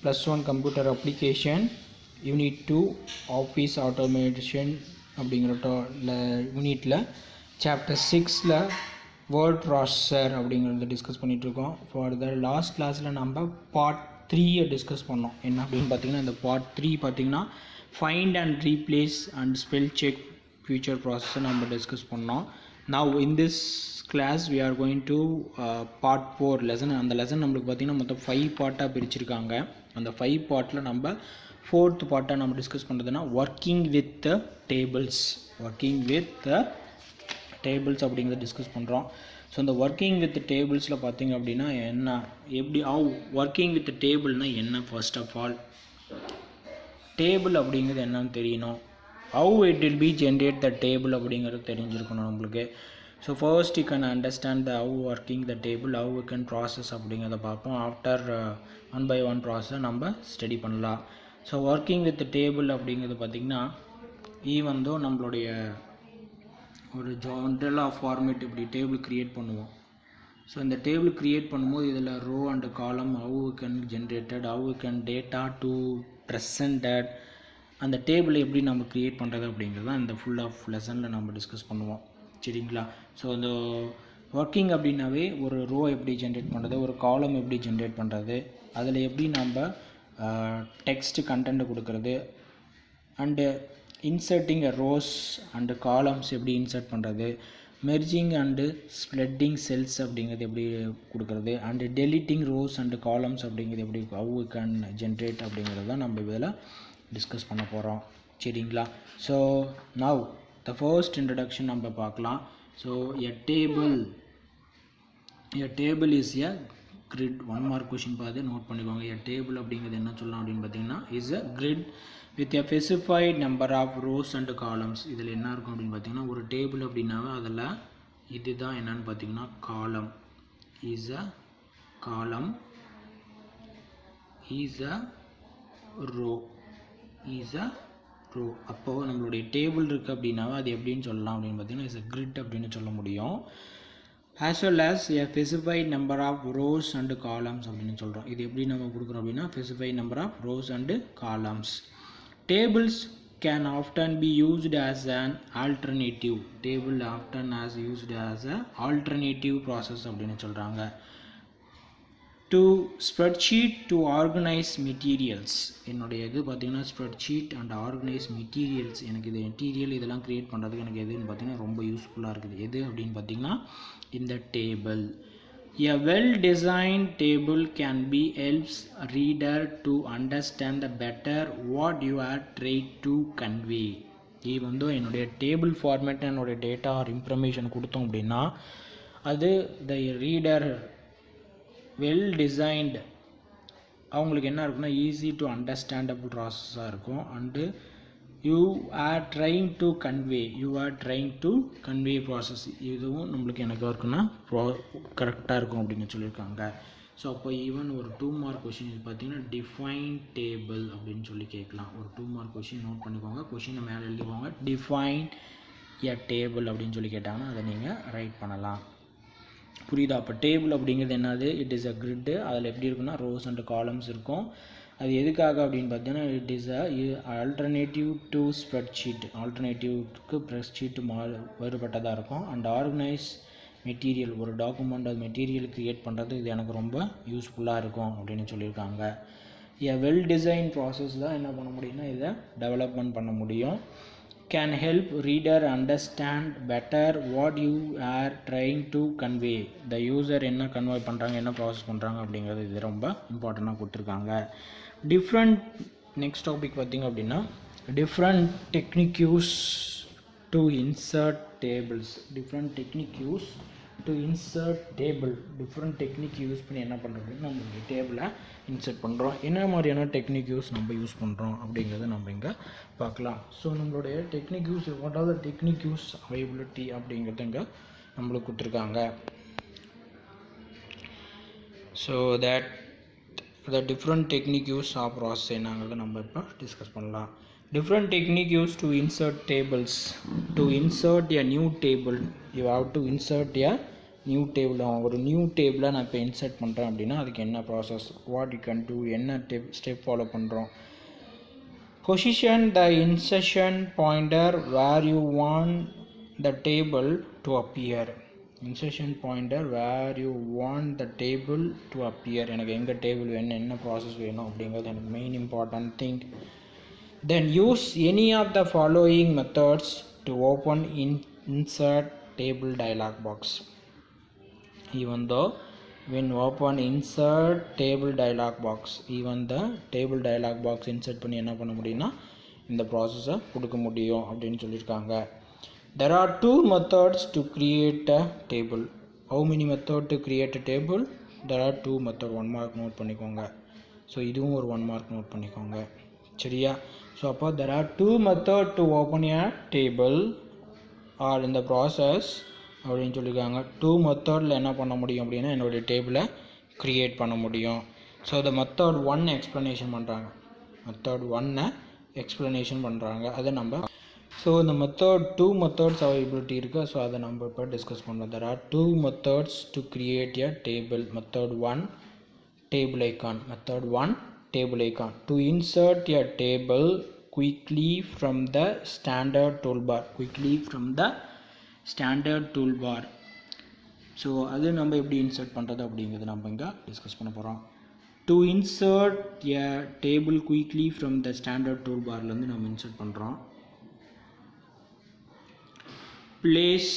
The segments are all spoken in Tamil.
+1 computer application unit 2 office automation அப்படிங்கிற யூனிட்ல chapter 6ல word processor அப்படிங்கிறத டிஸ்கஸ் பண்ணிட்டு இருக்கோம். ஃபார் த லாஸ்ட் கிளாஸில் நம்ம பார்ட் 3 டிஸ்கஸ் பண்ணோம். என்ன அப்படின்னு பார்த்தீங்கன்னா இந்த பார்ட் 3 பார்த்தீங்கன்னா find and replace and spell check feature ப்ராசஸை நம்ம டிஸ்கஸ் பண்ணோம். Now in this class we are going to part 4 lesson. அந்த லெசன் நம்மளுக்கு பார்த்தீங்கன்னா மொத்தம் 5 பார்ட்டாக பிரிச்சிருக்காங்க. அந்த 5 பார்ட்டில் நம்ம 4th பார்ட்டாக நம்ம டிஸ்கஸ் பண்ணுறதுன்னா ஒர்க்கிங் வித் டேபிள்ஸ் அப்படிங்கிறத டிஸ்கஸ் பண்ணுறோம். ஸோ இந்த ஒர்க்கிங் வித் டேபிள்ஸில் பார்த்தீங்க அப்படின்னா என்ன, எப்படி ஒர்க்கிங் வித் டேபிள்னால் என்ன, ஃபர்ஸ்ட் ஆஃப் ஆல் டேபிள் அப்படிங்கிறது என்னன்னு தெரியணும். How it will be generate the table அப்படிங்கிறது தெரிஞ்சிருக்கணும் நம்மளுக்கு. So first you can understand the how working the table, how you can process அப்படிங்கிறத பார்ப்போம். ஆஃப்டர் ஒன் பை ஒன் ப்ராசஸை நம்ம ஸ்டடி பண்ணலாம். ஸோ ஒர்க்கிங் வித் டேபிள் அப்படிங்கிறது பார்த்திங்கன்னா ஈவன் தோ நம்மளுடைய ஒரு ஜென்ரலாக ஃபார்மேட் இப்படி டேபிள் க்ரியேட் பண்ணுவோம். ஸோ இந்த டேபிள் க்ரியேட் பண்ணும்போது இதில் row and column how can generated, how can data to presented, அந்த டேபிள் எப்படி நம்ம க்ரியேட் பண்ணுறது அப்படிங்கிறது தான் இந்த ஃபுல் ஆஃப் லெசனில் நம்ம டிஸ்கஸ் பண்ணுவோம். சரிங்களா? ஸோ இந்த ஒர்க்கிங் அப்படின்னாவே ஒரு ரோ எப்படி ஜென்ரேட் பண்ணுறது, ஒரு காலம் எப்படி ஜென்ரேட் பண்ணுறது, அதில் எப்படி நம்ம டெக்ஸ்ட் கண்டென்ட் கொடுக்கறது, and inserting rose and columns எப்படி இன்சர்ட் பண்ணுறது, மெர்ஜிங் அண்டு ஸ்ப்ளெட்டிங் செல்ஸ் அப்படிங்கிறது எப்படி கொடுக்குறது, and deleting rose and columns அப்படிங்கிறது எப்படி ஹவு கேன் ஜென்ரேட் அப்படிங்கிறது தான் நம்ம இதில் டிஸ்கஸ் பண்ண போகிறோம். சரிங்களா? So now the first introduction நம்ம பார்க்கலாம். So a table is a grid. One mark question பார்த்து நோட் பண்ணிக்கோங்க. எ டேபிள் அப்படிங்கிறது என்ன சொல்லலாம் அப்படின்னு பார்த்தீங்கன்னா is a grid with a specified number of rows and columns. இதில் என்ன இருக்கும் அப்படின்னு பார்த்தீங்கன்னா ஒரு டேபிள் அப்படின்னாவே அதில் இதுதான் என்னன்னு பார்த்தீங்கன்னா காலம். Is a column, is a row, is a row. அப்போது நம்மளுடைய டேபிள் இருக்குது அப்படின்னாவே அது எப்படின்னு சொல்லலாம் அப்படின்னு பார்த்தீங்கன்னா இஸ் அ கிரிட் அப்படின்னு சொல்ல முடியும். as well as a specified number of rows and columns அப்படின்னு சொல்கிறோம். இது எப்படி நம்ம கொடுக்குறோம் அப்படின்னா specified number of rows and columns. Tables can often be used as an alternative. Table often as used as a alternative process அப்படின்னு சொல்கிறாங்க. To spreadsheet to organize materials. என்னுடைய இது பார்த்தீங்கன்னா spreadsheet and organize materials. எனக்கு இது மெட்டீரியல் இதெல்லாம் க்ரியேட் பண்ணுறதுக்கு எனக்கு எதுன்னு பார்த்தீங்கன்னா ரொம்ப யூஸ்ஃபுல்லாக இருக்குது. எது அப்படின்னு பார்த்தீங்கன்னா இந்த table. A well designed table can be helps reader to understand better what you are trying to convey. இது வந்து என்னுடைய டேபிள் ஃபார்மேட் என்னுடைய டேட்டா ஆர் இன்ஃபர்மேஷன் கொடுத்தோம் அப்படின்னா அது த ரீடர் வெல் டிசைன்டு அவங்களுக்கு என்ன இருக்குன்னா ஈஸி டு அண்டர்ஸ்டாண்டபிள் ப்ராசஸாக இருக்கும். And you are trying to convey process இதுவும் நம்மளுக்கு எனக்கு இருக்குன்னா கரெக்டாக இருக்கும் அப்படின்னு சொல்லியிருக்காங்க. ஸோ அப்போ ஈவன் ஒரு 2 மார்க் கொஷின் இது பார்த்தீங்கன்னா டிஃபைன் டேபிள் அப்படின்னு சொல்லி கேட்கலாம். ஒரு 2 மார்க் கொஷின் நோட் பண்ணிக்கோங்க. கொஷினை மேலே எழுதிக்கோங்க. டிஃபைன் எ டேபிள் அப்படின்னு சொல்லி கேட்டாங்கன்னா அதை நீங்கள் ரைட் பண்ணலாம். புரியுதா? அப்போ டேபிள் அப்படிங்கிறது என்னது? It is a grid. அதில் எப்படி இருக்குன்னா ரோஸ் அண்ட் காலம்ஸ் இருக்கும். அது எதுக்காக அப்படின்னு பார்த்தீங்கன்னா it is a alternative to spreadsheet. ஆல்டர்னேட்டிவ்க்கு ஸ்ப்ரெட்ஷீட் வேறுபட்டதாக இருக்கும். அண்ட் ஆர்கனைஸ் மெட்டீரியல், ஒரு டாக்குமெண்ட் அது மெட்டீரியல் க்ரியேட் பண்ணுறது இது எனக்கு ரொம்ப யூஸ்ஃபுல்லாக இருக்கும் அப்படின்னு சொல்லியிருக்காங்க. எ வெல் டிசைன் ப்ராசஸ் தான் என்ன பண்ண முடியும்னா இதை டெவலப்மெண்ட் பண்ண முடியும். can help reader understand better what you are trying to convey. the user என்ன கன்வே பண்ணுறாங்க, என்ன ப்ராசஸ் பண்ணுறாங்க அப்படிங்கிறது இது ரொம்ப இம்பார்ட்டண்ட்டாக கொடுத்துருக்காங்க. டிஃப்ரெண்ட் நெக்ஸ்ட் டாபிக் பார்த்திங்க அப்படின்னா different technique use to insert tables. Different technique use to insert table. Different technique use பண்ணி என்ன பண்ணுறோம் நம்ம டேபிளை இன்சர்ட் பண்ணுறோம். என்ன மாதிரியான டெக்னிக் யூஸ் நம்ம யூஸ் பண்ணுறோம் அப்படிங்கிறத நம்ம இங்கே பார்க்கலாம். ஸோ நம்மளுடைய technique use, what are the technique use availability அப்படிங்கிறது இங்கே நம்மளுக்கு கொடுத்துருக்காங்க. So that the different technique use of process என்னங்கிறத நம்ம இப்போ டிஸ்கஸ் பண்ணலாம். Different technique used to insert tables. To insert a new table, you have to insert a new table ஒரு நியூ டேபிளை நான் இப்போ இன்சர்ட் பண்ணுறேன் அப்படின்னா அதுக்கு என்ன process, what you can do, என்ன ஸ்டெப் ஃபாலோ பண்ணுறோம். Position the insertion pointer where you want the table to appear. Insertion pointer where you want the table to appear. எனக்கு எங்கே டேபிள் வேணும், என்ன ப்ராசஸ் வேணும் அப்படிங்கிறது எனக்கு main important thing. Then use any of the following methods to open insert table dialog box. Even though when open insert table dialog box, even the table dialog box insert பண்ணி என்ன பண்ண முடியும்னா இந்த ப்ராசஸை கொடுக்க முடியும் அப்படின்னு சொல்லியிருக்காங்க. There are two methods to create a table. How many method to create a table? There are two method. 1 mark note பண்ணிக்கோங்க. ஸோ இதுவும் ஒரு 1 mark நோட் பண்ணிக்கோங்க, சரியா. ஸோ அப்போ there are two method to open a table or in the process அப்படின்னு சொல்லியிருக்காங்க. 2 மெத்தடில் என்ன பண்ண முடியும் அப்படின்னா என்னுடைய டேபிளை க்ரியேட் பண்ண முடியும். ஸோ இந்த மெத்தட் 1 எக்ஸ்ப்ளனேஷன் பண்ணுறாங்க, மெத்தட் 1 எக்ஸ்ப்ளனேஷன் பண்ணுறாங்க, அதை நம்ம. ஸோ இந்த மெத்தட் 2 மெத்தட்ஸ் அவைலபிலிட்டி இருக்குது. ஸோ அதை நம்ம இப்போ டிஸ்கஸ் பண்ணுறோம். there are 2 methods to create a table. Method 1 table icon. Method 1 table icon. To insert a table quickly from the standard toolbar. Quickly from the standard toolbar. So அது நம்ம எப்படி இன்சர்ட் பண்ணுறது அப்படிங்கிறது நம்ம இங்கே டிஸ்கஸ் பண்ண போகிறோம். To insert a table quickly from the standard toolbarலேருந்து நம்ம இன்சர்ட் பண்ணுறோம். Place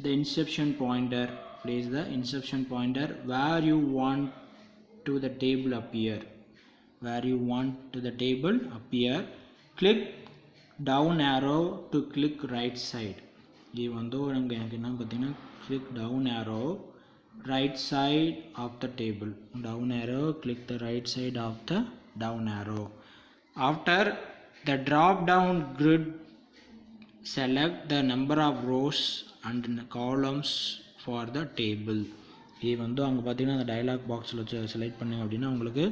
the insertion pointer. Place the insertion pointer where you want to the table appear. Where you want to the table appear. Click down arrow to click right side. Even though எனக்கு என்ன பார்த்தீங்கன்னா click down arrow right side of the table. Down arrow, click the right side of the down arrow. After the drop down grid, select the number of rows and columns for the table. இது வந்து அங்கே பார்த்தீங்கன்னா அந்த டயலாக் பாக்ஸில் செலக்ட் பண்ணிங்க அப்படின்னா உங்களுக்கு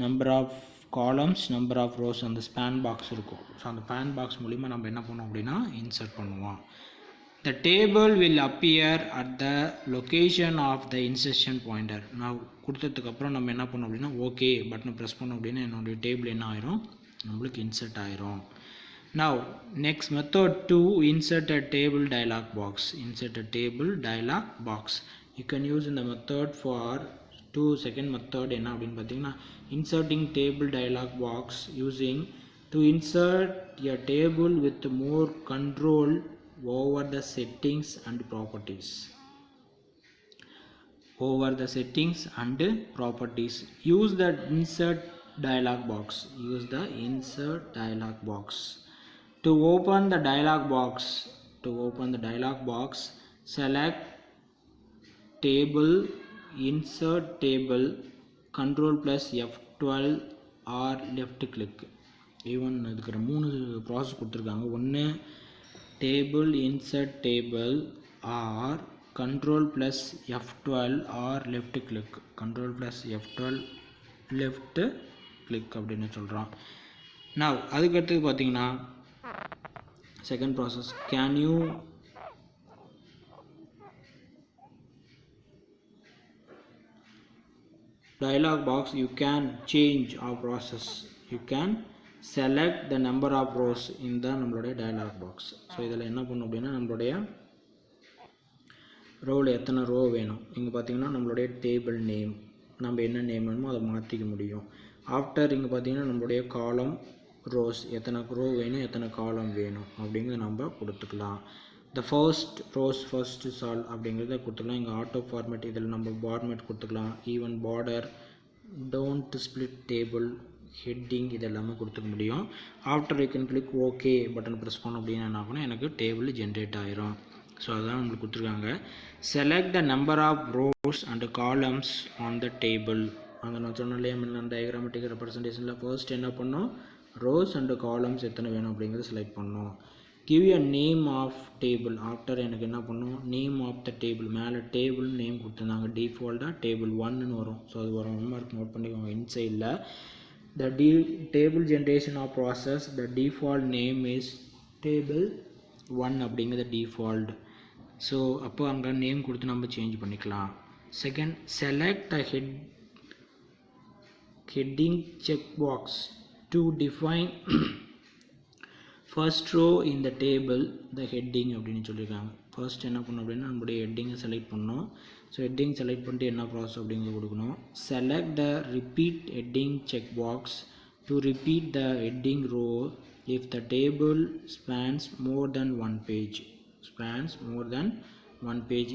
number of columns, number of rows, அந்த ஸ்பேன் பாக்ஸ் இருக்கும். ஸோ அந்த ஸ்பேன் பாக்ஸ் மூலிமா நம்ம என்ன பண்ணோம் அப்படின்னா இன்சர்ட் பண்ணுவோம். The table will appear at the location of the insertion pointer. நான் கொடுத்ததுக்கப்புறம் நம்ம என்ன பண்ணோம் அப்படின்னா ஓகே பட்டனை ப்ரெஸ் பண்ணோம் அப்படின்னா என்னுடைய டேபிள் என்ன ஆயிரும், நம்மளுக்கு இன்சர்ட் ஆயிரும். Now next method 2, insert a table dialog box. Insert a table dialog box. You can use in the method for second method என்ன அப்படின்னு பார்த்தீங்கன்னா inserting table dialog box using to insert a table with more control over the settings and properties. Over the settings and properties. Use the insert dialog box. Use the insert dialog box. To open the dialog box, select table, insert table, control plus F12 or left click. Even இதுக்கு 3 ப்ராசஸ் கொடுத்துருக்காங்க. ஒன்று table, insert table or control plus F12 or left click. Control plus F12 left click அப்படின்னு சொல்கிறோம். Now அதுக்கடுத்து பார்த்தீங்கன்னா second process, can you dialog box, you can change our process. You can select the number of rows in the நம்மளுடைய dialog box. ஸோ இதில் என்ன பண்ணும் அப்படின்னா நம்மளுடைய ரோவில் எத்தனை ரோ வேணும், இங்கே பார்த்தீங்கன்னா நம்மளுடைய டேபிள் நேம், நம்ம என்ன நேம் வேணுமோ அதை மாற்றிக்க முடியும். ஆஃப்டர் இங்கே பார்த்தீங்கன்னா நம்மளுடைய காலம் ரோஸ், எத்தனை ரோ வேணும் எத்தனை காலம் வேணும் அப்படிங்கிறத நம்ம கொடுத்துக்கலாம். The first rose first solve அப்படிங்கிறத கொடுத்துக்கலாம். இங்கே ஆட்டோ ஃபார்மேட், இதில் நம்ம ஃபார்மேட் கொடுத்துக்கலாம். Even border, don't split table, heading, இதெல்லாமே கொடுத்துக்க முடியும். After you can click okay button press பண்ணோம் அப்படின்னா என்ன ஆகும்னா எனக்கு டேபிள் ஜென்ரேட் ஆயிரும். ஸோ அதான் நம்மளுக்கு கொடுத்துருக்காங்க. Select the number of rows and columns on the table. அந்த நான் சொன்ன இல்லையா அந்த டயக்ராமேட்டிக் ரெப்ரசன்டேஷனில் ஃபர்ஸ்ட் என்ன பண்ணோம், ரோஸ் அண்ட் காலம்ஸ் எத்தனை வேணும் அப்படிங்கிறத செலக்ட் பண்ணோம். Give a name of table. After எனக்கு என்ன பண்ணோம், நேம் ஆஃப் த டேபிள், மேலே டேபிள் நேம் கொடுத்துருந்தாங்க, டிஃபால்ட்டாக டேபிள் 1ன்னு வரும். ஸோ அது வரும், மார்க் நோட் பண்ணிக்கோங்க. இன்சைடில் the table generation of process, the default name is table 1 அப்படிங்கிறது default. ஸோ அப்போ அங்கே நேம் கொடுத்து நம்ம சேஞ்ச் பண்ணிக்கலாம். Second, select the heading checkbox to define first row in the table the heading அப்படின்னு சொல்லியிருக்காங்க. ஃபர்ஸ்ட் என்ன பண்ணணும் அப்படின்னா நம்மளுடைய ஹெட்டிங்கை செலக்ட் பண்ணணும். ஸோ ஹெட்டிங் செலக்ட் பண்ணிட்டு என்ன ப்ராசஸ் அப்படிங்கிறது கொடுக்கணும். Select the repeat heading check box to repeat the heading row if the table spans more than one page.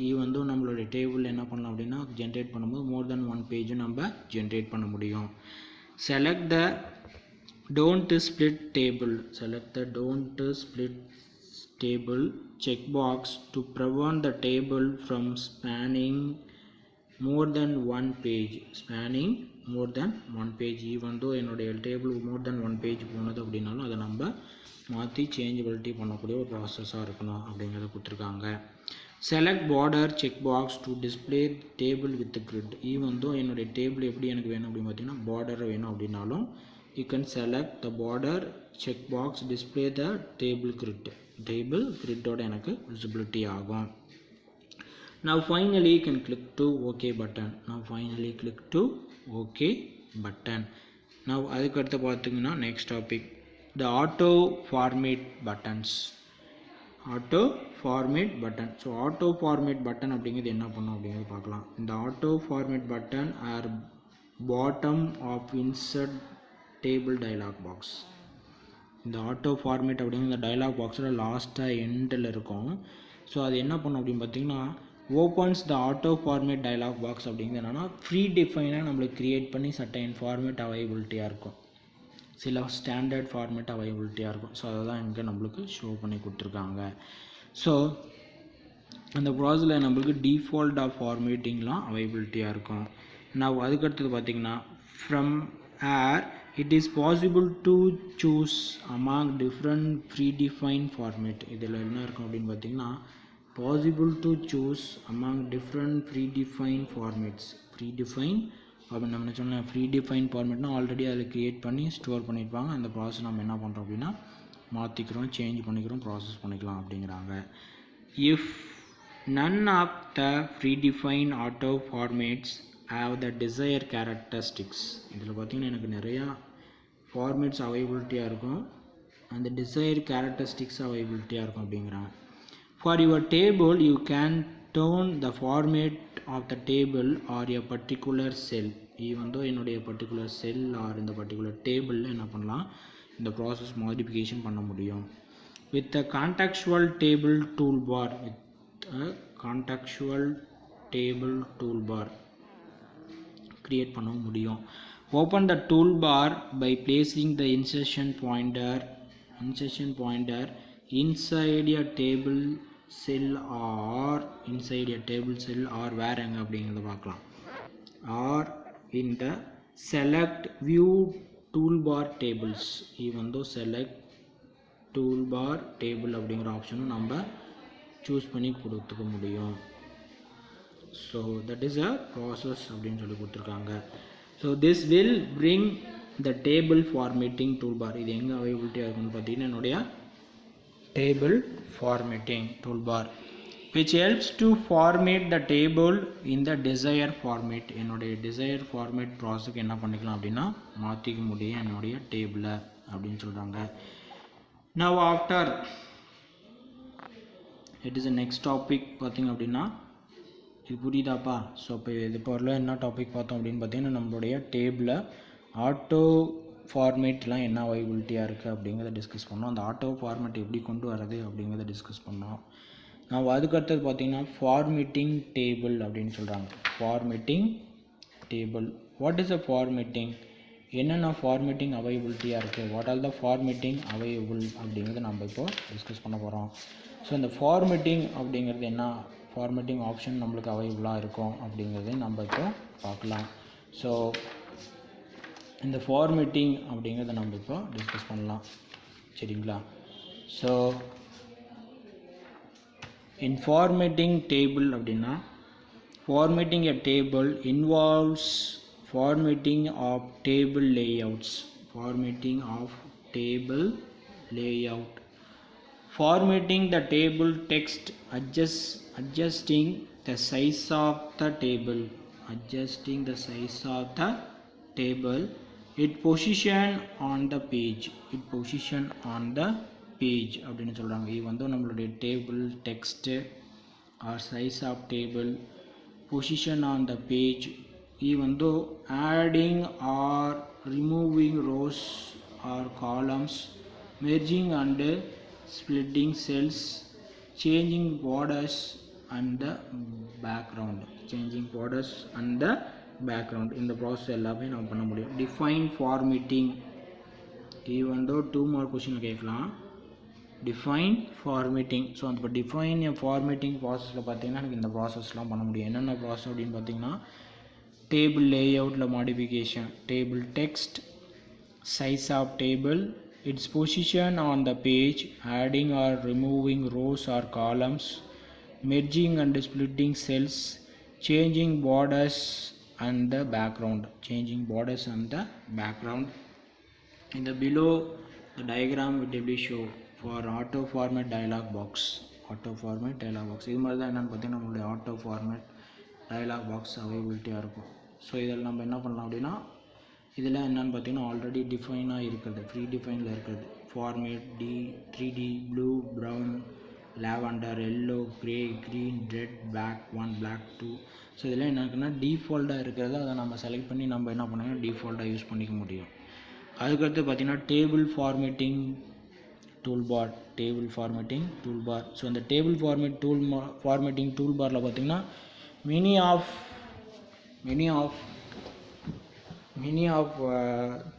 even though நம்மளுடைய டேபிள் என்ன பண்ணலாம் அப்படின்னா ஜென்ரேட் பண்ணும்போது மோர் தென் ஒன் பேஜும் நம்ம ஜென்ரேட் பண்ண முடியும். Select the don't split table checkbox to prevent the table from spanning more than one page. even though என்னுடைய table more than one page போனது அப்படின்னாலும் அதை நம்ம மாற்றி சேஞ்சபிலிட்டி பண்ணக்கூடிய ஒரு ப்ராசஸாக இருக்கணும் அப்படிங்கிறத கொடுத்துருக்காங்க. select border checkbox to display table with grid. even though என்னுடைய டேபிள் எப்படி எனக்கு வேணும் அப்படின்னு பார்த்தீங்கன்னா பார்டர் வேணும் அப்படின்னாலும் you can select the border checkbox, display the table grid ஓட எனக்கு visibility ஆகும். now finally you can click to OK button. now அதுக்கு அடுத்து பார்த்தீங்கன்னா next topic, the auto format buttons. So auto format button அப்படிங்கிறது என்ன பண்ணும் அப்படிங்கிறது பார்க்கலாம். இந்த auto format button are bottom of insert table dialog box. இந்த auto format அப்படிங்கிற இந்த டயலாக் பாக்ஸில் லாஸ்ட்டாக எண்டில் இருக்கும். ஸோ அது என்ன பண்ணும் அப்படின்னு பார்த்தீங்கன்னா ஓப்பன்ஸ் த auto format dialog box அப்படிங்கிறது என்னென்னா ப்ரீ டிஃபைனாக நம்மளுக்கு க்ரியேட் பண்ணி சர்டைன் ஃபார்மேட் அவைலபிலிட்டியாக இருக்கும், சில ஸ்டாண்டர்ட் ஃபார்மேட் அவைலபிலிட்டியாக இருக்கும். ஸோ அதை தான் இங்கே நம்மளுக்கு ஷோ பண்ணி கொடுத்துருக்காங்க. ஸோ அந்த ப்ராசஸில் நம்மளுக்கு டிஃபால்ட் ஆஃப் ஃபார்மேட்டிங்லாம் அவைலபிலிட்டியாக இருக்கும். நான் அதுக்கடுத்தது பார்த்திங்கன்னா from it is possible to choose among different predefined format. இதில் என்ன இருக்கும் அப்படின்னு பார்த்தீங்கன்னா possible to choose among different predefined formats. அப்படி நம்ம என்ன சொன்னால் ப்ரீடிஃபைன் ஃபார்மேட்னா ஆல்ரெடி அதில் க்ரியேட் பண்ணி ஸ்டோர் பண்ணியிருப்பாங்க. அந்த ப்ராசஸ் நம்ம என்ன பண்ணுறோம் அப்படின்னா மாற்றிக்கிறோம், சேஞ்ச் பண்ணிக்கிறோம், ப்ராசஸ் பண்ணிக்கலாம் அப்படிங்கிறாங்க. If none of the predefined auto formats have the desired characteristics. இதில் பார்த்தீங்கன்னா எனக்கு நிறையா ஃபார்மேட்ஸ் அவைலபிலிட்டியாக இருக்கும், அந்த desired characteristics அவைலபிலிட்டியாக இருக்கும் அப்படிங்கிறாங்க. For your table you can turn the format of the table or a particular cell. even though என்னுடைய particular cell or இந்த particular table என்ன பண்ணலாம் இந்த ப்ராசஸ் மாடிஃபிகேஷன் பண்ண முடியும். with the contextual table toolbar create பண்ண முடியும். open the toolbar by placing the insertion pointer inside a table cell or வேற எங்க அப்படிங்கிறத பார்க்கலாம். or in the select view toolbar tables. even though select toolbar table அப்படிங்கிற ஆப்ஷனும் நம்ம சூஸ் பண்ணி கொடுத்துக்க முடியும். So that is a process அப்படின்னு சொல்லி கொடுத்துருக்காங்க. So this will bring the table formatting toolbar. இது எங்கே அவைலபிலிட்டியாக இருக்குன்னு பார்த்தீங்கன்னா என்னுடைய table formatting toolbar which helps to format the table in the desired format. என்னுடைய desired format ப்ராசஸ்க்கு என்ன பண்ணிக்கலாம் அப்படின்னா மாற்றிக்க முடியும் என்னுடைய டேபிளை அப்படின்னு சொல்கிறாங்க. now after it is the next topic பார்த்திங்க அப்படின்னா இது புரியுதாப்பா? ஸோ இப்போ இது பொருளில் என்ன டாபிக் பார்த்தோம் அப்படின்னு பார்த்தீங்கன்னா நம்மளுடைய டேபிளில் ஆட்டோ ஃபார்மேட்லாம் என்ன அவைலபிலிட்டியாக இருக்குது அப்படிங்கிறத டிஸ்கஸ் பண்ணோம். அந்த ஆட்டோ ஃபார்மேட் எப்படி கொண்டு வரது அப்படிங்கிறத டிஸ்கஸ் பண்ணோம். நான் அதுக்கடுத்தது பார்த்திங்கன்னா ஃபார்மேட்டிங் டேபிள் அப்படின்னு சொல்கிறாங்க. Formatting table, what is a formatting, என்னென்ன ஃபார்மேட்டிங் அவைலபிலிட்டியாக இருக்குது, what are the formatting available அப்படிங்கிறத நம்ம இப்போ டிஸ்கஸ் பண்ண போகிறோம். ஸோ இந்த ஃபார்மேட்டிங் அப்படிங்கிறது என்ன, ஃபார்மேட்டிங் ஆப்ஷன் நம்மளுக்கு அவைலபிளாக இருக்கும் அப்படிங்கிறதையும் நம்ம இப்போ பார்க்கலாம். ஸோ இந்த ஃபார்மேட்டிங் அப்படிங்கிறத நம்ம இப்போ டிஸ்கஸ் பண்ணலாம், சரிங்களா? ஸோ இன் ஃபார்மேட்டிங் டேபிள் அப்படின்னா formatting a table involves formatting of table layouts. formatting the table text, adjusting the size of the table, adjusting the size of the table, it position on the page, it position on the page அப்படின்னு சொல்கிறாங்க. இது வந்து நம்மளுடைய table text or size of table, position on the page, even though adding or removing rows or columns, merging and splitting cells, changing borders and the background, changing borders and the background. இந்த ப்ராசஸ் எல்லாமே நம்ம பண்ண முடியும். define formatting, even though 2 more question கேட்கலாம். define formatting. ஸோ அந்த define a formatting ப்ராசஸில் பார்த்தீங்கன்னா எனக்கு இந்த ப்ராசஸ்லாம் பண்ண முடியும். என்னென்ன ப்ராசஸ் அப்படின்னு பார்த்தீங்கன்னா டேபிள் லேஅவுட்டில் modification, table text, size of table, its position on the page, adding or removing rows or columns, merging and splitting cells, changing borders and the background, changing borders and the background. In the below the diagram will be show for auto format dialog box, auto format dialog box. இது மாதிரி தான் என்னென்னு பார்த்தீங்கன்னா நம்மளுடைய auto format dialog box அவைலபிலிட்டியாக இருக்கும். ஸோ இதில் நம்ம என்ன பண்ணலாம் அப்படின்னா இதில் என்னென்னு பார்த்தீங்கன்னா ஆல்ரெடி டிஃபைனாக இருக்கிறது, ஃப்ரீ டிஃபைனில் இருக்கிறது, format the 3D blue brown lavender yellow grey green red black 1 black 2. So இதெல்லாம் என்ன இருக்குன்னா டிஃபால்ட்டாக இருக்கிறது, அதை நம்ம செலக்ட் பண்ணி நம்ம என்ன பண்ணணும் டிஃபால்ட்டாக யூஸ் பண்ணிக்க முடியும். அதுக்கடுத்து பார்த்தீங்கன்னா table formatting toolbar, table formatting toolbar. So அந்த டேபிள் ஃபார்மேட்டிங் டூல்பாரில் பார்த்தீங்கன்னா many of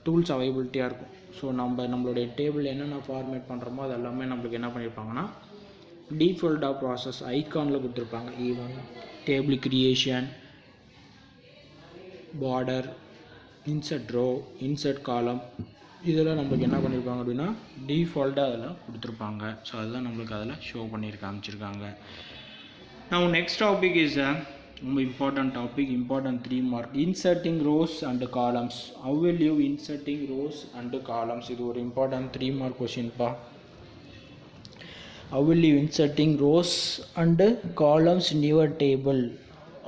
tools அவைலபிலிட்டியாக இருக்கும். ஸோ நம்மளுடைய டேபிள் என்னென்ன ஃபார்மேட் பண்ணுறோமோ அது எல்லாமே நம்மளுக்கு என்ன பண்ணியிருப்பாங்கன்னா டிஃபால்ட்டாக ப்ராசஸ் ஐக்கானில் கொடுத்துருப்பாங்க. Even table creation, border, insert row, insert column, இதெல்லாம் நம்மளுக்கு என்ன பண்ணியிருப்பாங்க அப்படின்னா டிஃபால்ட்டாக அதெல்லாம் கொடுத்துருப்பாங்க. ஸோ அதுதான் நம்மளுக்கு அதில் ஷோ பண்ணி காமிச்சிருக்காங்க. Now next topic is ரொம்ப important topic, important 3 mark, inserting rows and columns. How will you inserting rows and columns? இது ஒரு important 3 mark question பா. How will you inserting rows and columns in your table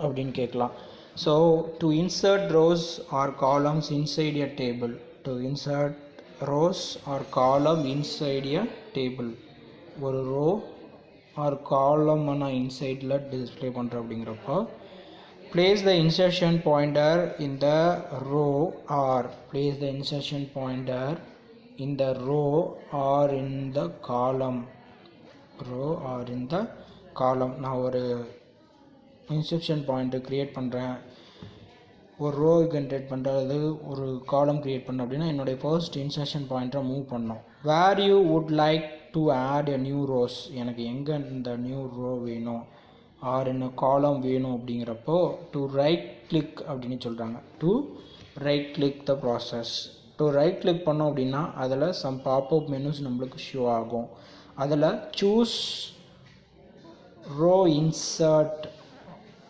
அப்படின்னு கேட்கலாம். So to insert rows or columns inside a table, to insert rows or column inside a table, ஒரு row or column நான் இன்சைடில் டிஸ்பிளே பண்ணுறேன் அப்படிங்கிறப்போ place the insertion pointer in the row or place the insertion pointer in the row or in the column, row or in the column. நான் ஒரு இன்செர்ஷன் பாயிண்ட்டு க்ரியேட் பண்ணுறேன், ஒரு ரோ ஜென்ரேட் பண்ணுறது, ஒரு காலம் க்ரியேட் பண்ணேன் அப்படின்னா என்னுடைய ஃபர்ஸ்ட் இன்சர்ஷன் பாயிண்ட்டை மூவ் பண்ணோம். Where you would like to add a new rows, எனக்கு எங்கே இந்த நியூ ரோ வேணும் ஆர் என்ன காலம் வேணும் அப்படிங்கிறப்போ டு ரைட் கிளிக் அப்படின்னு சொல்கிறாங்க. To right click the process. To right click பண்ணோம் அப்படின்னா அதில் சம் பாப்அப் மெனுஸ் நம்மளுக்கு ஷோ ஆகும். அதில் choose row insert,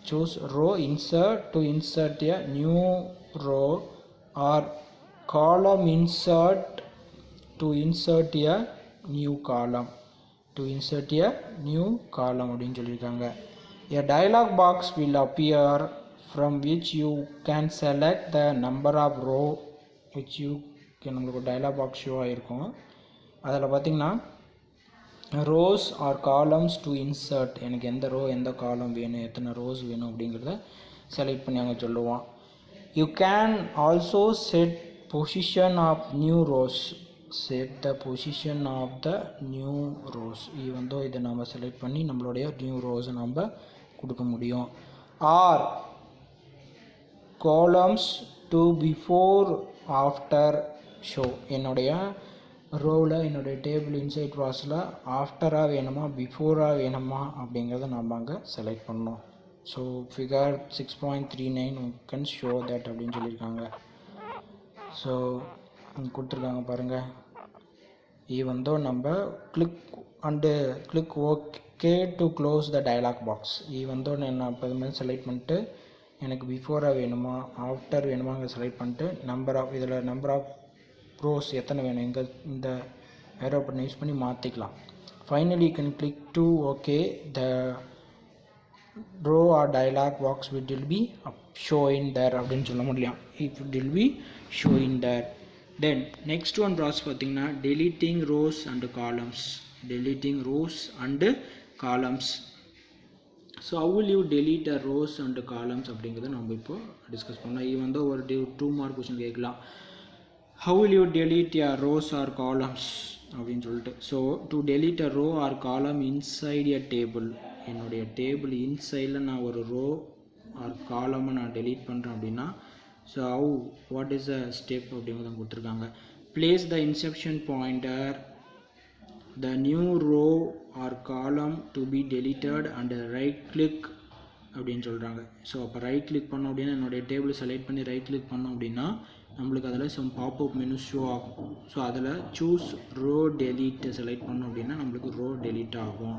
choose row insert to insert a new row or column insert to insert a new column, to insert a new column அப்படின்னு சொல்லியிருக்காங்க. A dialog box will appear from which you can select the number of row which you can, நம்மளுக்கு dialog box show ஆகிருக்கும். அதில் பார்த்திங்கன்னா rows or columns to insert, எனக்கு எந்த ரோ எந்த காலம் வேணும், எத்தனை ரோஸ் வேணும் அப்படிங்கிறத செலக்ட் பண்ணி அங்கே சொல்லுவோம். You can also set position of new rows, set the position of the new rows. even though இதை நம்ம செலக்ட் பண்ணி நம்மளுடைய நியூ ரோஸை நம்ம கொடுக்க முடியும். or columns to before after show, என்னுடைய ரோவில் என்னுடைய டேபிள் இன்சைட் ப்ராசஸில் ஆஃப்டராக வேணுமா பிஃபோராக வேணுமா அப்படிங்கிறத நம்ம அங்கே செலக்ட் பண்ணோம். So figure 6.39 can show that அப்படின்னு சொல்லியிருக்காங்க. ஸோ கொடுத்துருக்காங்க பாருங்கள். ஈவன் தோ நம்ம click okay to close the dialog box. Even though நான் இப்போ இது மாதிரி செலக்ட் பண்ணிட்டு எனக்கு பிஃபோராக வேணுமா ஆஃப்டர் வேணுமா அங்கே செலக்ட் பண்ணிட்டு இதில் நம்பர் ஆஃப் ரோஸ் எத்தனை வேணும், எங்கே இந்த ஏரோ பட்டன் யூஸ் பண்ணி மாற்றிக்கலாம். finally you can click to OK. The row or dialog box will be showing there அப்படினு சொல்ல முடியும். It will be showing there. Then next one process பார்த்தீங்கன்னா deleting rows and columns. Deleting rows and columns. So how will you delete the rows and columns அப்படிங்கறத நம்ம இப்போ டிஸ்கஸ் பண்ணலாம். இது வந்து ஒரு 2 மார்க் क्वेश्चन கேட்கலாம். How will you delete your rows or columns அப்படினு சொல்லிட்டு. So to delete a row or column inside a table, என்னுடைய டேபிள் இன்சைடில் நான் ஒரு row or column நான் delete பண்ணுறேன் அப்படின்னா so how what is the step அப்படிங்கறத கொடுத்துருக்காங்க. Place the insertion pointer the new row or column to be deleted and right click அப்படின்னு சொல்கிறாங்க. ஸோ அப்போ ரைட் கிளிக் பண்ணோம் அப்படின்னா என்னுடைய டேபிள் செலக்ட் பண்ணி ரைட் கிளிக் பண்ணோம் அப்படின்னா நம்மளுக்கு அதில் சம் பாப்அப் மெனு ஷோ ஆகும். ஸோ அதில் சூஸ் ரோ டெலீட் செலக்ட் பண்ணோம் அப்படின்னா நம்மளுக்கு ரோ டெலீட் ஆகும்.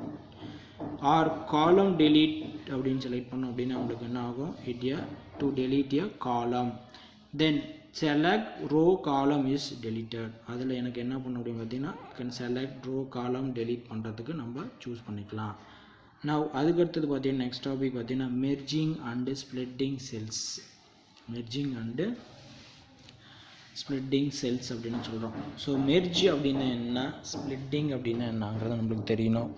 ஆர் காலம் டெலீட் அப்படின்னு செலக்ட் பண்ணோம் அப்படின்னா நம்மளுக்கு என்ன ஆகும், இட் டு டெலீட் எ காலம். தென் select row column is deleted. அதில் எனக்கு என்ன பண்ண முடியும் பார்த்தீங்கன்னா can select row column delete பண்ணுறதுக்கு நம்ம சூஸ் பண்ணிக்கலாம். Now அதுக்கடுத்தது பார்த்தீங்கன்னா நெக்ஸ்ட் டாபிக் பார்த்தீங்கன்னா merging and splitting cells. merging and splitting cells அப்படின்னு சொல்கிறோம். ஸோ merge அப்படின்னா என்ன, splitting அப்படின்னா என்னங்கிறது நம்மளுக்கு தெரியணும்.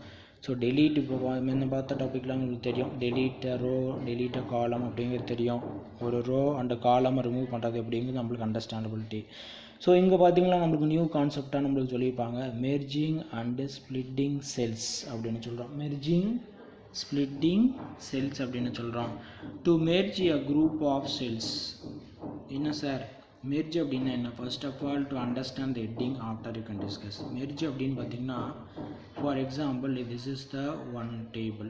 ஸோ delete இப்போ முன்ன பார்த்த டாப்பிக்லாம் உங்களுக்கு தெரியும். delete a row, delete a column அப்படிங்கிறது தெரியும். ஒரு row and column ரிமூவ் பண்ணுறது அப்படிங்கிறது நம்மளுக்கு அண்டர்ஸ்டாண்டபிலிட்டி. ஸோ இங்கே பார்த்தீங்கன்னா நம்மளுக்கு நியூ கான்செப்டாக நம்மளுக்கு சொல்லியிருப்பாங்க merging and splitting cells அப்படின்னு சொல்கிறோம். merging splitting cells அப்படின்னு சொல்கிறோம். to merge a group of cells. என்ன சார் merge அப்படின்னா என்ன? First of all to understand the heading after you can discuss. merge அப்படின்னு பார்த்தீங்கன்னா for example this is the one table.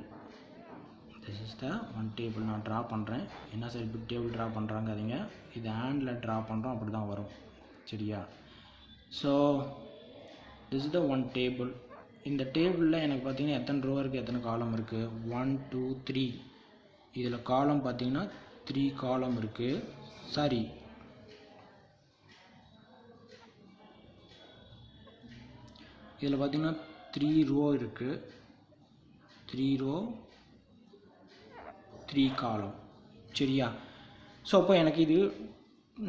This is the one table நான் ட்ரா பண்ணுறேன். என்ன சார் பிக் டேபிள் ட்ரா பண்ணுறாங்க அதிங்க, இது ஹேண்டில் ட்ரா பண்ணுறோம் அப்படி தான் வரும் சரியா. So this is the one table. இந்த டேபிளில் எனக்கு பார்த்தீங்கன்னா எத்தனை ரோ இருக்குது, எத்தனை காலம் இருக்குது, 1 2 3. இதில் காலம் பார்த்தீங்கன்னா 3 காலம் இருக்குது. சாரி இதில் பார்த்தீங்கன்னா 3 ரோ இருக்குது, 3 ரோ 3 காலம் சரியா. ஸோ அப்போ எனக்கு இது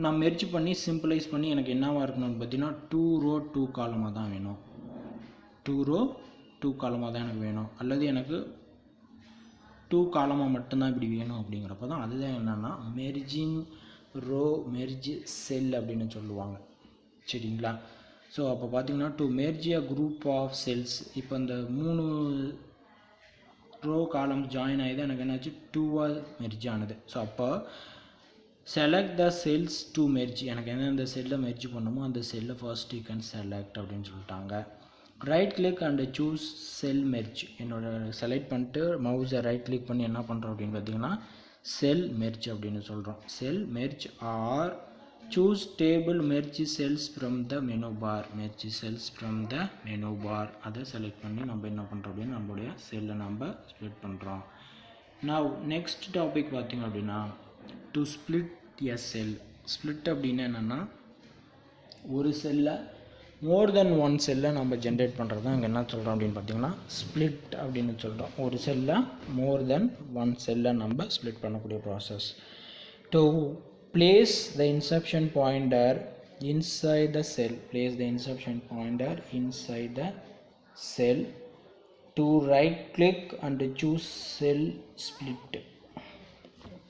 நான் மெர்ஜ் பண்ணி சிம்பிளைஸ் பண்ணி எனக்கு என்னவாக இருக்கணும்னு பார்த்தீங்கன்னா 2 ரோ 2 காலமாக தான் வேணும். 2 ரோ 2 காலமாக தான் எனக்கு வேணும். அல்லது எனக்கு 2 காலமாக மட்டும்தான் இப்படி வேணும் அப்படிங்கிறப்ப தான் அதுதான் என்னென்னா மெர்ஜிங் ரோ மெர்ஜ் செல் அப்படின்னு சொல்லுவாங்க சரிங்களா. ஸோ அப்போ பார்த்தீங்கன்னா to merge a group of cells. இப்போ இந்த 3 ரோ காலம் ஜாயின் ஆகிது எனக்கு என்னாச்சு 2ஆக மெர்ஜ் ஆனது. ஸோ அப்போ select the cells to merge. எனக்கு எந்தெந்த செல்லில் மெர்ஜ் பண்ணணுமோ அந்த செல்லை ஃபர்ஸ்ட் யூ கேன் செலக்ட் அப்படின்னு சொல்லிட்டாங்க. Right click and choose sell merge. என்னோட செலக்ட் பண்ணிட்டு மவுஸை ரைட் கிளிக் பண்ணி என்ன பண்ணுறோம் அப்படின்னு பார்த்தீங்கன்னா செல் மெர்ஜ் அப்படின்னு சொல்கிறோம். Cell merge or choose table merge cells from the menu bar. merge cells from the menu bar. அதை செலக்ட் பண்ணி நம்ம என்ன பண்ணுறோம் அப்படின்னா நம்மளுடைய செல்லை நம்ம ஸ்ப்ளிட் பண்ணுறோம். now next டாபிக் பார்த்திங்க அப்படின்னா to split a cell. split அப்படின்னா என்னென்னா ஒரு செல்லை மோர் தென் ஒன் செல்லை நம்ம ஜென்ரேட் பண்ணுறது தான் இங்கே என்ன சொல்கிறோம் அப்படின்னு பார்த்தீங்கன்னா ஸ்ப்ளிட் அப்படின்னு சொல்கிறோம். ஒரு செல்லை மோர் தென் ஒன் செல்லை நம்ம ஸ்ப்ளிட் பண்ணக்கூடிய process. to place the insertion pointer inside the cell. place the insertion pointer inside the cell. to right click and choose cell split.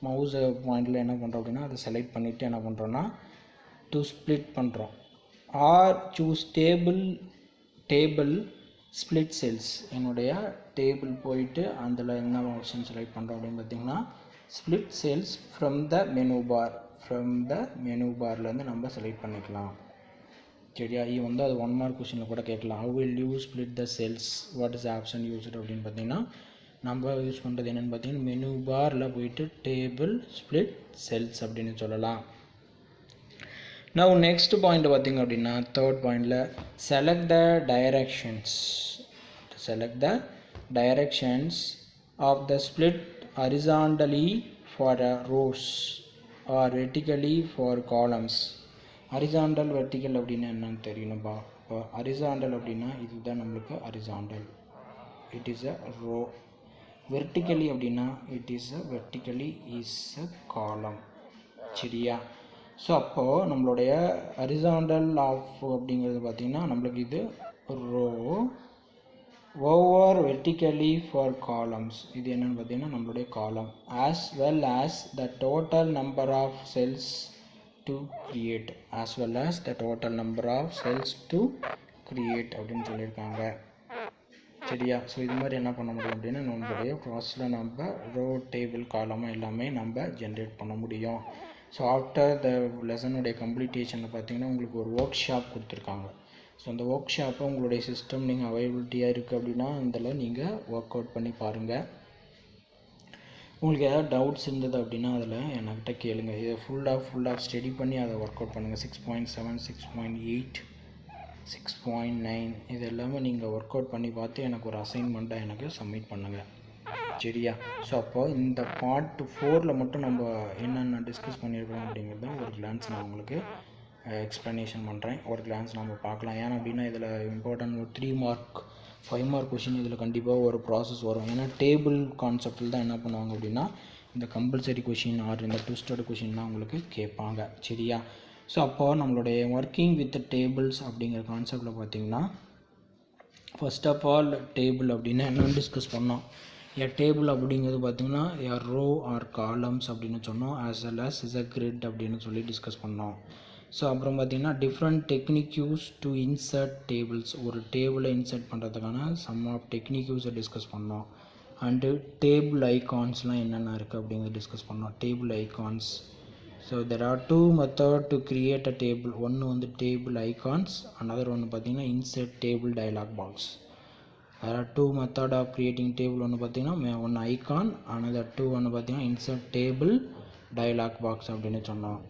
mouse pointer என்ன பண்ணுறோம் அப்படின்னா அதை செலக்ட் பண்ணிவிட்டு என்ன பண்ணுறோன்னா to split பண்ணுறோம். or choose table split cells. என்னுடைய டேபிள் போயிட்டு அதில் என்ன ஆப்ஷன் செலக்ட் பண்ணுறோம் அப்படின்னு பார்த்தீங்கன்னா split cells from the menu bar. from the menu barலேருந்து நம்ம செலக்ட் பண்ணிக்கலாம் சரியா. இது வந்து அது 1 மார்க் கொஸ்டினில் கூட கேட்கலாம். how will you split the cells, what is the option used அப்படின்னு பார்த்தீங்கன்னா நம்ம யூஸ் பண்ணுறது என்னென்னு பார்த்தீங்கன்னா மெனு பாரில் போயிட்டு டேபிள் ஸ்ப்ளிட் செல்ஸ் அப்படின்னு சொல்லலாம். now next பாயிண்ட் பார்த்திங்க அப்படின்னா தேர்ட் பாயிண்டில் select the directions. select the directions of the split horizontally for rows or vertically for columns. Horizontal vertical அப்படின்னா என்னன்னு தெரியணும்பா. இப்போ ஹரிசாண்டல் அப்படின்னா இதுதான் நம்மளுக்கு horizontal. it is a row. Vertically அப்படின்னா it is a vertically is a column. சரியா? ஸோ அப்போது நம்மளுடைய ஹரிசாண்டல் ஆஃப் அப்படிங்கிறது பார்த்திங்கன்னா நம்மளுக்கு இது row over vertically for columns. இது என்னென்னு பார்த்தீங்கன்னா நம்மளுடைய column as well as the total number of cells to create அப்படின்னு சொல்லியிருக்காங்க. சரியா? ஸோ இது மாதிரி என்ன பண்ண முடியும் அப்படின்னா நம்மளுடைய ப்ராசஸில் நம்ம ரோ டேபிள் காலமாக எல்லாமே நம்ம ஜென்ரேட் பண்ண முடியும். ஸோ ஆஃப்டர் த லெசனுடைய கம்ப்ளீட்டேஷனில் பார்த்தீங்கன்னா உங்களுக்கு ஒரு ஒர்க் ஷாப் கொடுத்துருக்காங்க. ஸோ அந்த ஒர்க் ஷாப்பை உங்களுடைய சிஸ்டம் நீங்கள் அவைலபிலிட்டியாக இருக்குது அப்படின்னா அதில் நீங்கள் ஒர்க் அவுட் பண்ணி பாருங்கள். உங்களுக்கு ஏதாவது டவுட்ஸ் இருந்தது அப்படின்னா அதில் என்கிட்ட கேளுங்க. இதை ஃபுல்லாக ஸ்டடி பண்ணி அதை ஒர்க் அவுட் பண்ணுங்கள். 6.7, 6.8, 6.9 இது எல்லாமே நீங்கள் ஒர்க் அவுட் பண்ணி பார்த்து எனக்கு ஒரு அசைன்மெண்ட்டாக எனக்கு சப்மிட் பண்ணுங்கள். சரியா? ஸோ அப்போ இந்த பார்ட் 4ல் மட்டும் நம்ம என்னென்ன டிஸ்கஸ் பண்ணியிருக்கோம் அப்படிங்கிறத ஒரு கிளான்ஸ் நான் உங்களுக்கு எக்ஸ்ப்ளனேஷன் பண்ணுறேன். ஒரு கிளான்ஸ் நம்ம பார்க்கலாம். ஏன்னா அப்படின்னா இதில் இம்பார்ட்டன்ட் ஒரு 3 மார்க் 5 மார்க் கொஷின் இதில் கண்டிப்பாக ஒரு ப்ராசஸ் வரும். ஏன்னா டேபிள் கான்செப்டில் தான் என்ன பண்ணுவாங்க அப்படின்னா இந்த கம்பல்சரி கொஷின் ஆர் இந்த ட்விஸ்டட் கொஷின்லாம் உங்களுக்கு கேட்பாங்க. சரியா? ஸோ அப்போது நம்மளுடைய ஒர்க்கிங் வித் டேபிள்ஸ் அப்படிங்கிற கான்செப்டில் பார்த்திங்கன்னா ஃபர்ஸ்ட் ஆஃப் ஆல் டேபிள் அப்படின்னா என்னென்னு டிஸ்கஸ் பண்ணோம். டேபிள் அப்படிங்கிறது பார்த்திங்கன்னா ரோ ஆர் காலம்ஸ் அப்படின்னு சொன்னோம். As well as is a grid அப்படின்னு சொல்லி டிஸ்கஸ் பண்ணோம். ஸோ அப்புறம் பார்த்திங்கன்னா different technique use to insert tables. ஒரு டேபிளை இன்சர்ட் பண்ணுறதுக்கான சம் ஆஃப் டெக்னிக் யூஸை டிஸ்கஸ் பண்ணோம். அண்டு டேபிள் ஐகான்ஸ்லாம் என்னென்ன இருக்குது அப்படிங்கிறத டிஸ்கஸ் பண்ணோம். Table icons. So there are 2 method to create a table. ஒன்று வந்து டேபிள் ஐகான்ஸ், அனதர் ஒன்று பார்த்திங்கன்னா insert table dialog box. there are 2 method of creating table. ஒன்று பார்த்திங்கன்னா ஒன்று ஐகான், another 2 ஒன்று பார்த்திங்கன்னா இன்சர்ட் டேபிள் டயலாக் பாக்ஸ் அப்படின்னு சொன்னோம்.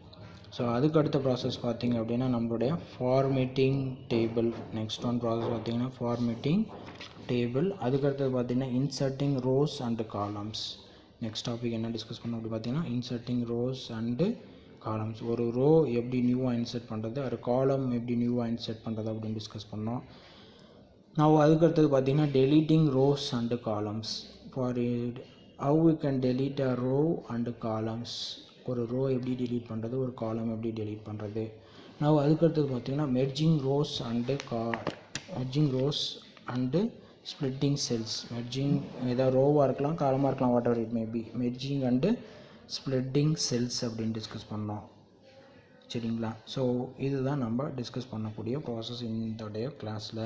ஸோ அதுக்கு அடுத்த ப்ராசஸ் பார்த்திங்க அப்படின்னா நம்மளுடைய formatting table. Next one process பார்த்திங்கன்னா ஃபார்மேட்டிங் டேபிள். அதுக்கடுத்தது பார்த்திங்கன்னா inserting rose and columns. Next topic என்ன டிஸ்கஸ் பண்ணோம் அப்படி பார்த்திங்கன்னா இன்சர்ட்டிங் ரோஸ் அண்டு காலம்ஸ். ஒரு ரோ எப்படி நியூவாக இன்சர்ட் பண்ணுறது, ஒரு காலம் எப்படி நியூவாக இன்சர்ட் பண்ணுறது அப்படின்னு டிஸ்கஸ் பண்ணோம். நான் அதுக்கடுத்தது பார்த்திங்கன்னா deleting rose and columns. For how we can delete a row and columns. ஒரு ரோ எப்படி delete பண்ணுறது, ஒரு காலம் எப்படி delete பண்ணுறது. நான் அதுக்கடுத்தது பார்த்திங்கன்னா merging rows and splitting cells. Merging ஏதாவது ரோவாக இருக்கலாம், காலமாக இருக்கலாம், whatever it may be. Merging and splitting cells அப்படின்னு டிஸ்கஸ் பண்ணோம். சரிங்களா? ஸோ இதுதான் நம்ம டிஸ்கஸ் பண்ணக்கூடிய ப்ராசஸ் இந்தோடைய கிளாஸில்.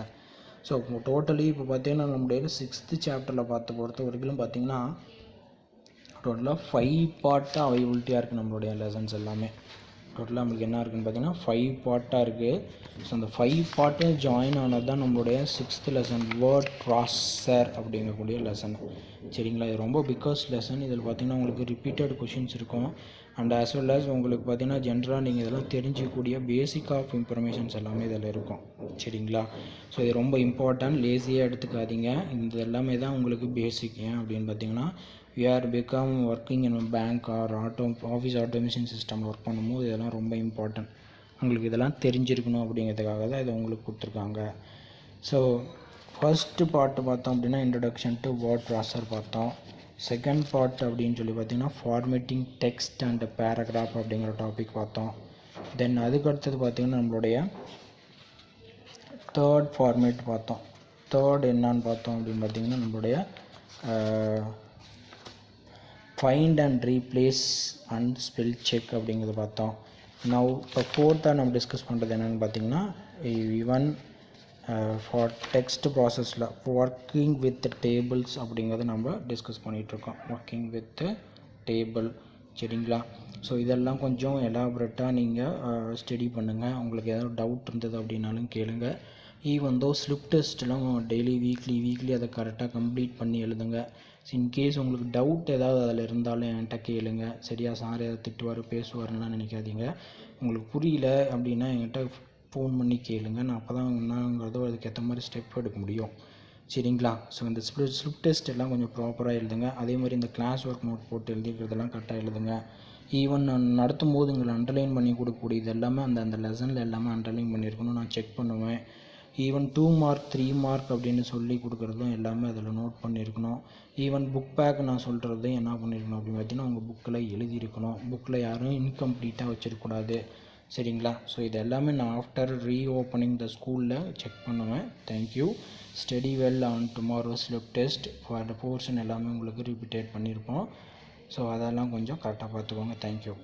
ஸோ டோட்டலி இப்போ பார்த்திங்கன்னா நம்முடைய 6th சாப்டரில் பொறுத்த வரைக்கும் பார்த்திங்கன்னா டோட்டலாக 5 பார்ட்டாக அவைலபிலிட்டியாக இருக்குது நம்மளுடைய லெசன்ஸ் எல்லாமே. டோட்டலாக நம்மளுக்கு என்ன இருக்குதுன்னு பார்த்திங்கன்னா 5 பார்ட்டாக இருக்குது. ஸோ அந்த 5 பார்ட்டும் ஜாயின் ஆனது தான் நம்மளுடைய 6th லெசன் வேர்ட் ப்ராசஸர் அப்படிங்கக்கூடிய லெசன். சரிங்களா? இது ரொம்ப பிக்கஸ்ட் லெசன். இதில் பார்த்திங்கன்னா உங்களுக்கு ரிப்பீட்டட் கொஷின்ஸ் இருக்கும். அண்ட் ஆஸ் வெல் ஆஸ் உங்களுக்கு பார்த்திங்கன்னா ஜென்ரலாக நீங்கள் இதெல்லாம் தெரிஞ்சிக்கக்கூடிய பேசிக் ஆஃப் இன்ஃபர்மேஷன்ஸ் எல்லாமே இதில் இருக்கும். சரிங்களா? ஸோ இது ரொம்ப இம்பார்ட்டன்ட், லேசியாக எடுத்துக்காதீங்க. இந்த எல்லாமே தான் உங்களுக்கு பேசிக். ஏன் அப்படின்னு பார்த்திங்கன்னா we are become working in a bank or office automation system work பண்ணும்போது இதெல்லாம் ரொம்ப இம்பார்ட்டன்ட். உங்களுக்கு இதெல்லாம் தெரிஞ்சிருக்கணும் அப்படிங்கிறதுக்காக தான் இதை உங்களுக்கு கொடுத்துருக்காங்க. ஸோ ஃபர்ஸ்ட்டு பார்ட்டு பார்த்தோம் அப்படின்னா இன்ட்ரடக்ஷன் டு வேர்ட் ப்ராசஸர் பார்த்தோம். செகண்ட் பார்ட் அப்படின்னு சொல்லி பார்த்திங்கன்னா ஃபார்மேட்டிங் டெக்ஸ்ட் அண்ட் பேராகிராஃப் அப்படிங்கிற டாபிக் பார்த்தோம். தென் அதுக்கடுத்தது பார்த்திங்கன்னா நம்மளுடைய தேர்ட் ஃபார்மேட் பார்த்தோம். தேர்ட் என்னான்னு பார்த்தோம் அப்படின்னு பார்த்திங்கன்னா நம்மளுடைய find and replace and spell check அப்படிங்கிறத பார்த்தோம். நவ் இப்போ ஃபோர்த்தாக நம்ம டிஸ்கஸ் பண்ணுறது என்னென்னு பார்த்திங்கன்னா ஈவன் ஃபார் டெக்ஸ்ட் ப்ராசஸில் ஒர்க்கிங் வித் டேபிள்ஸ் அப்படிங்கிறத நம்ம டிஸ்கஸ் பண்ணிகிட்ருக்கோம். Working with table. சரிங்களா? ஸோ இதெல்லாம் கொஞ்சம் எலாபரேட்டாக நீங்கள் ஸ்டடி பண்ணுங்கள். உங்களுக்கு ஏதாவது டவுட் இருந்தது அப்படின்னாலும் கேளுங்க. ஈவன் தோ ஸ்லிப் டெஸ்ட்லாம் டெய்லி வீக்லி அதை கரெக்டாக கம்ப்ளீட் பண்ணி எழுதுங்க. இன்கேஸ் உங்களுக்கு டவுட் ஏதாவது அதில் இருந்தாலும் என்கிட்ட கேளுங்க. சரியா? சார் ஏதாவது திட்டுவார் பேசுவார்லாம் நினைக்காதீங்க. உங்களுக்கு புரியல அப்படின்னா என்கிட்ட ஃபோன் பண்ணி கேளுங்க. நான் அப்போ தான் என்னங்கிறதோ அதுக்கேற்ற மாதிரி ஸ்டெப் எடுக்க முடியும். சரிங்களா? ஸோ இந்த ஸ்லிப் டெஸ்ட் எல்லாம் கொஞ்சம் ப்ராப்பராக எழுதுங்க. அதே மாதிரி இந்த கிளாஸ் ஒர்க் நோட் போட்டு எழுதிக்கிறதெல்லாம் கரெக்டாக எழுதுங்க. ஈவன் நான் நடத்தும் போது உங்களை அண்டர்லைன் பண்ணி கொடுக்கக்கூடிய இது எல்லாமே அந்த லெசனில் எல்லாமே அண்டர்லைன் பண்ணியிருக்கணும். நான் செக் பண்ணுவேன். ஈவன் 2 மார்க் 3 மார்க் அப்படின்னு சொல்லி கொடுக்குறதும் எல்லாமே அதில் நோட் பண்ணியிருக்கணும். ஈவன் புக் பேக் நான் சொல்கிறதையும் என்ன பண்ணியிருக்கணும் அப்படின்னு பார்த்தீங்கன்னா உங்கள் புக்கில் எழுதியிருக்கணும். புக்கில் யாரும் இன்கம்ப்ளீட்டாக வச்சிருக்கக்கூடாது. சரிங்களா? ஸோ இது எல்லாமே நான் ஆஃப்டர் ரீஓப்பனிங் த ஸ்கூலில் செக் பண்ணுவேன். Thank you. Study well on tomorrow's lip test for the portion எல்லாமே உங்களுக்கு ரிப்பீட்டேட் பண்ணியிருப்போம். ஸோ அதெல்லாம் கொஞ்சம் கரெக்டாக பார்த்துக்கோங்க. தேங்க்யூ.